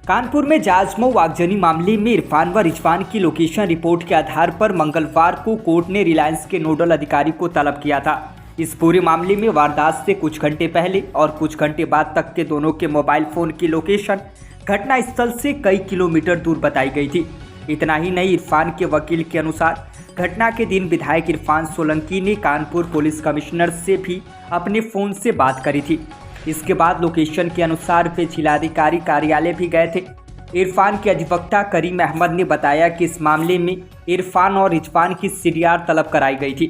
कानपुर में जाजमऊ आगजनी मामले में इरफान व रिजवान की लोकेशन रिपोर्ट के आधार पर मंगलवार को कोर्ट ने रिलायंस के नोडल अधिकारी को तलब किया था। इस पूरे मामले में वारदात से कुछ घंटे पहले और कुछ घंटे बाद तक के दोनों के मोबाइल फोन की लोकेशन घटना स्थल से कई किलोमीटर दूर बताई गई थी। इतना ही नहीं, इरफान के वकील के अनुसार घटना के दिन विधायक इरफान सोलंकी ने कानपुर पुलिस कमिश्नर से भी अपने फ़ोन से बात करी थी। इसके बाद लोकेशन के अनुसार वे जिलाधिकारी कार्यालय भी गए थे। इरफान के अधिवक्ता करीम अहमद ने बताया कि इस मामले में इरफान और रिजवान की सीडीआर तलब कराई गई थी,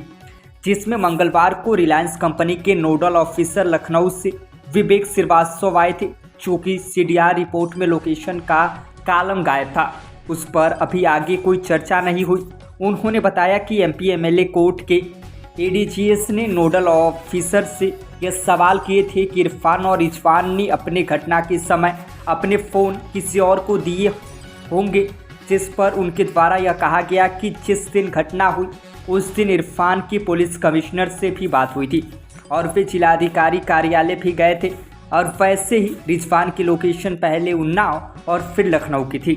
जिसमें मंगलवार को रिलायंस कंपनी के नोडल ऑफिसर लखनऊ से विवेक श्रीवास्तव आए थे, जो कि सीडीआर रिपोर्ट में लोकेशन का कॉलम गायब था। उस पर अभी आगे कोई चर्चा नहीं हुई। उन्होंने बताया कि एमपी एमएलए कोर्ट के एडीजीएस ने नोडल ऑफिसर से यह सवाल किए थे कि इरफान और रिजवान ने अपने घटना के समय अपने फ़ोन किसी और को दिए होंगे, जिस पर उनके द्वारा यह कहा गया कि जिस दिन घटना हुई उस दिन इरफान की पुलिस कमिश्नर से भी बात हुई थी और वे जिलाधिकारी कार्यालय भी गए थे। और वैसे ही रिजवान की लोकेशन पहले उन्नाव और फिर लखनऊ की थी।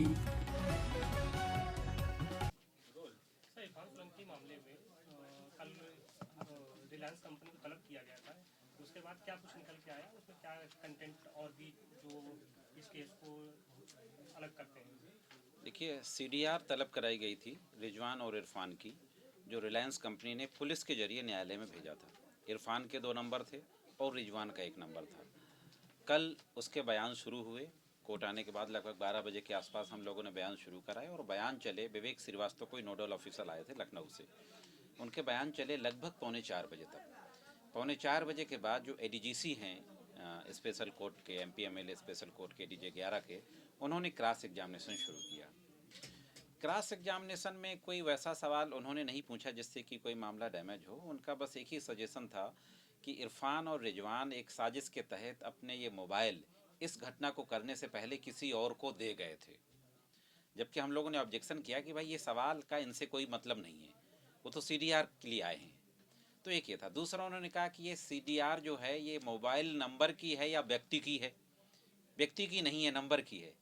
की मामले में कल रिलायंस कंपनी को तलब किया गया था। उसके बाद क्या कुछ निकल के आया, उसमें क्या कंटेंट और भी जो इस केस को अलग करते हैं? देखिए, सीडीआर तलब कराई गई थी रिजवान और इरफान की, जो रिलायंस कंपनी ने पुलिस के जरिए न्यायालय में भेजा था। इरफान के 2 नंबर थे और रिजवान का 1 नंबर था। कल उसके बयान शुरू हुए। कोर्ट आने के बाद लगभग 12 बजे के आसपास हम लोगों ने बयान शुरू कराए और बयान चले। विवेक श्रीवास्तव कोई नोडल ऑफिसर आए थे लखनऊ से, उनके बयान चले लगभग पौने 4 बजे तक। पौने 4 बजे के बाद जो एडीजीसी हैं स्पेशल कोर्ट के, एमपी एमएलए स्पेशल कोर्ट के डीजे 11 के, उन्होंने क्रॉस एग्जामिनेशन शुरू किया। क्रॉस एग्जामिनेशन में कोई वैसा सवाल उन्होंने नहीं पूछा जिससे कि कोई मामला डैमेज हो। उनका बस एक ही सजेशन था कि इरफान और रिजवान एक साजिश के तहत अपने ये मोबाइल इस घटना को करने से पहले किसी और को दे गए थे। जबकि हम लोगों ने ऑब्जेक्शन किया कि भाई ये सवाल का इनसे कोई मतलब नहीं है, वो तो सीडीआर के लिए आए हैं। तो एक ये था। दूसरा, उन्होंने कहा कि ये सीडीआर जो है ये मोबाइल नंबर की है या व्यक्ति की है? व्यक्ति की नहीं है, नंबर की है।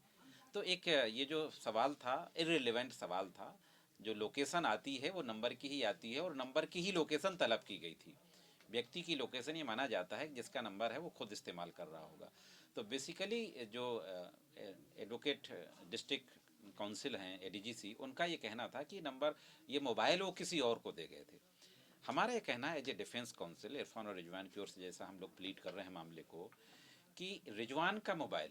तो एक ये जो सवाल था, इररिलेवेंट सवाल था। जो लोकेशन आती है वो नंबर की ही आती है और नंबर की ही लोकेशन तलब की गई थी। व्यक्ति की लोकेशन ये माना जाता है जिसका नंबर है वो खुद इस्तेमाल कर रहा होगा। तो बेसिकली जो एडवोकेट डिस्ट्रिक्ट काउंसिल हैं एडीजीसी, उनका ये कहना था कि नंबर ये मोबाइल वो किसी और को दे गए थे। हमारा ये कहना है as a defence council Irfan और रिजवान की ओर से, जैसा हम लोग प्लीड कर रहे हैं मामले को, कि रिजवान का मोबाइल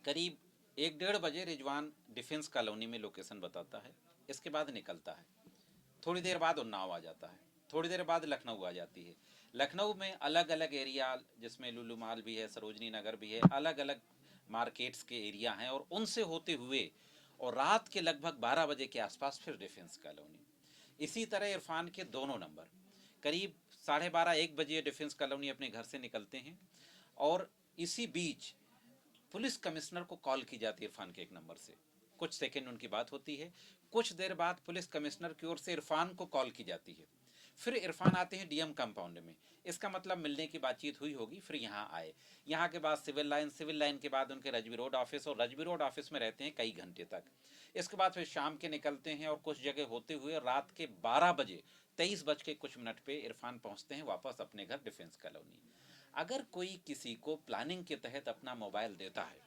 करीब 1-1:30 बजे रिजवान डिफेंस कॉलोनी में लोकेशन बताता है। इसके बाद निकलता है, थोड़ी देर बाद उन्नाव आ जाता है, थोड़ी देर बाद लखनऊ आ जाती है। लखनऊ में अलग अलग एरिया, जिसमें लुलु माल भी है, सरोजनी नगर भी है, अलग अलग मार्केट्स के एरिया हैं, और उनसे होते हुए और रात के लगभग 12 बजे के आसपास फिर डिफेंस कॉलोनी। इसी तरह इरफान के दोनों नंबर करीब 12:30-1 बजे डिफेंस कॉलोनी अपने घर से निकलते हैं और इसी बीच पुलिस कमिश्नर को कॉल की जाती है इरफान के 1 नंबर से। कुछ सेकंड उनकी बात होती है। कुछ देर बाद पुलिस कमिश्नर की ओर से इरफान को कॉल की जाती है। फिर इरफान आते हैं डीएम कंपाउंड में। इसका मतलब मिलने की बातचीत हुई होगी, फिर यहाँ आए। यहाँ के बाद सिविल लाइन के बाद उनके रजवी रोड ऑफिस, और रजवी रोड ऑफिस में रहते हैं कई घंटे तक। इसके बाद फिर शाम के निकलते हैं और कुछ जगह होते हुए रात के 12 बजे 23 बज के कुछ मिनट पे इरफान पहुँचते हैं वापस अपने घर डिफेंस कॉलोनी। अगर कोई किसी को प्लानिंग के तहत अपना मोबाइल देता है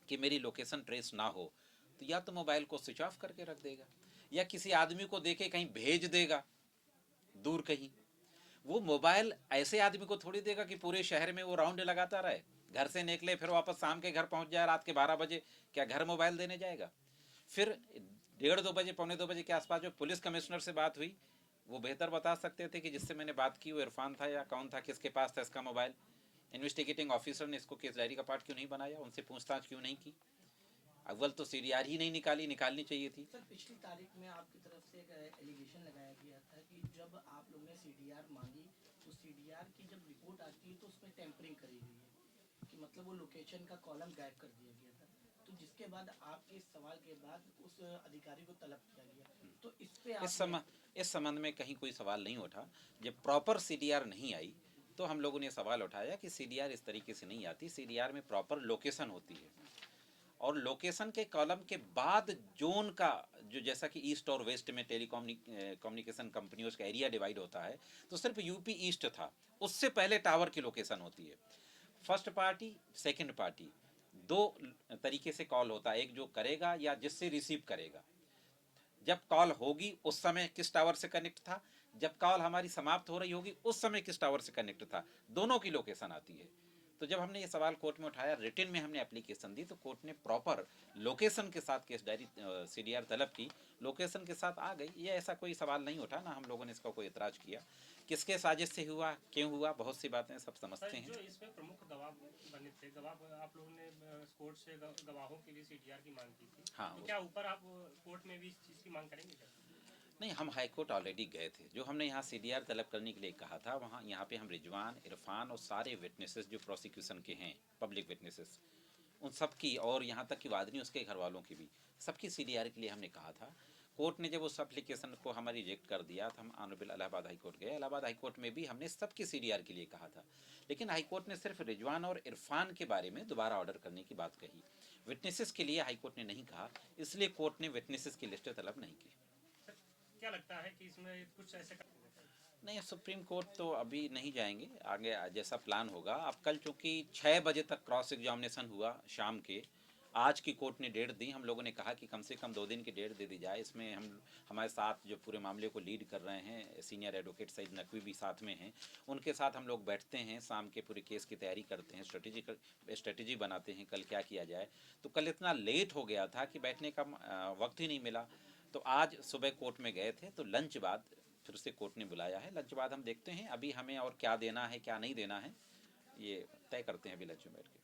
कि मेरी लोकेशन ट्रेस ना हो, तो या तो मोबाइल को स्विच ऑफ करके रख देगा या किसी आदमी को देके कहीं भेज देगा दूर कहीं। वो मोबाइल ऐसे आदमी को थोड़ी देगा कि पूरे शहर में वो राउंड लगाता रहे, घर से निकले फिर वापस शाम के घर पहुंच जाए रात के 12 बजे। क्या घर मोबाइल देने जाएगा? फिर 1:30-2 बजे, पौने 2 बजे के आसपास जो पुलिस कमिश्नर से बात हुई, वो बेहतर बता सकते थे कि जिससे मैंने बात की वो इरफान था या कौन था, किसके पास था इसका मोबाइल। इन्वेस्टिगेटिंग ऑफिसर ने इसको केस डायरी का पार्ट क्यों नहीं बनाया, उनसे पूछताछ क्यों नहीं की? अव्वल तो सीडीआर ही नहीं निकालनी चाहिए थी। सर, पिछली तारीख में आपकी तरफ से एक एलिगेशन लगाया गया था कि जब आप लोग ने सीडीआर मांगी तो सीडीआर की जब रिपोर्ट आती है तो उसमें टेम्परिंग करी गई है, कि मतलब वो लोकेशन का कॉलम गायब कर दिया गया था। तो जिसके बाद आपके इस सवाल के बाद उस अधिकारी को तलब किया गया। तो इस पे इस संबंध में कहीं कोई सवाल नहीं उठा। जब प्रॉपर सीडीआर नहीं आई तो हम लोगों ने सवाल उठाया कि सीडीआर इस तरीके से नहीं आती, सीडीआर में प्रॉपर लोकेशन होती है। और लोकेशन के कॉलम के बाद जोन का जो जैसा कि ईस्ट और वेस्ट में कम्युनिकेशन कंपनियों का एरिया डिवाइड होता है, तो सिर्फ यूपी ईस्ट था, उससे पहले टावर की लोकेशन होती है। फर्स्ट पार्टी सेकंड पार्टी दो तरीके से कॉल होता है, एक जो करेगा या जिससे रिसीव करेगा। जब कॉल होगी उस समय किस टावर से कनेक्ट था, जब कॉल हमारी समाप्त हो रही होगी उस समय किस टावर से कनेक्ट था, दोनों की लोकेशन आती है। तो जब हमने ये सवाल कोर्ट में उठाया, रिटन में हमने एप्लीकेशन दी, तो कोर्ट ने प्रॉपर लोकेशन के साथ केस डायरी सीडीआर तलब की, लोकेशन के साथ आ गई। ये ऐसा कोई सवाल नहीं उठा, ना हम लोगों ने इसका कोई एतराज किया। किसके साजिश से हुआ, क्यों हुआ, बहुत सी बातें सब समझते हैं। जो इसमें प्रमुख गवाह बने थे, गवाह आप लोगों ने कोर्ट से गवाहों के लिए सीडीआर की मांग की थी। हाँ, तो क्या ऊपर आप कोर्ट में भी इस चीज़ की मांग करेंगे क्या? नहीं, हम हाई कोर्ट ऑलरेडी गए थे। जो हमने यहाँ सीडीआर तलब करने के लिए कहा था, वहाँ यहाँ पे हम रिजवान, इरफान और सारे विटनेसेस जो प्रोसिक्यूशन के हैं, पब्लिक विटनेसेस, उन सब की, और यहाँ तक कि वादनी उसके घर वालों की भी, सबकी सीडीआर के लिए हमने कहा था। कोर्ट ने जब उस एप्लीकेशन को हमारी रिजेक्ट कर दिया, तो हम ऑनरेबल इलाहाबाद हाई कोर्ट गए। इलाहाबाद हाई कोर्ट में भी हमने सबकी सीडीआर के लिए कहा था, लेकिन हाई कोर्ट ने सिर्फ रिजवान और इरफान के बारे में दोबारा ऑर्डर करने की बात कही। विटनेसेस के लिए हाई कोर्ट ने नहीं कहा, इसलिए कोर्ट ने विटनेसेस की लिस्ट तलब नहीं की। क्या लगता है कि इसमें कुछ ऐसे नहीं, सुप्रीम कोर्ट तो अभी नहीं जाएंगे, आगे जैसा प्लान होगा। अब कल चूँकि 6 बजे तक क्रॉस एग्जामिनेशन हुआ शाम के, आज की कोर्ट ने डेट दी। हम लोगों ने कहा कि कम से कम 2 दिन की डेट दे दी जाए। इसमें हमारे साथ जो पूरे मामले को लीड कर रहे हैं सीनियर एडवोकेट सईद नकवी भी साथ में हैं, उनके साथ हम लोग बैठते हैं, शाम के पूरे केस की तैयारी करते हैं, स्ट्रेटेजी बनाते हैं कल क्या किया जाए। तो कल इतना लेट हो गया था कि बैठने का वक्त ही नहीं मिला। तो आज सुबह कोर्ट में गए थे, तो लंच बाद फिर से कोर्ट ने बुलाया है। लंच बाद हम देखते हैं अभी हमें और क्या देना है क्या नहीं देना है, ये तय करते हैं अभी लंच में बैठ के।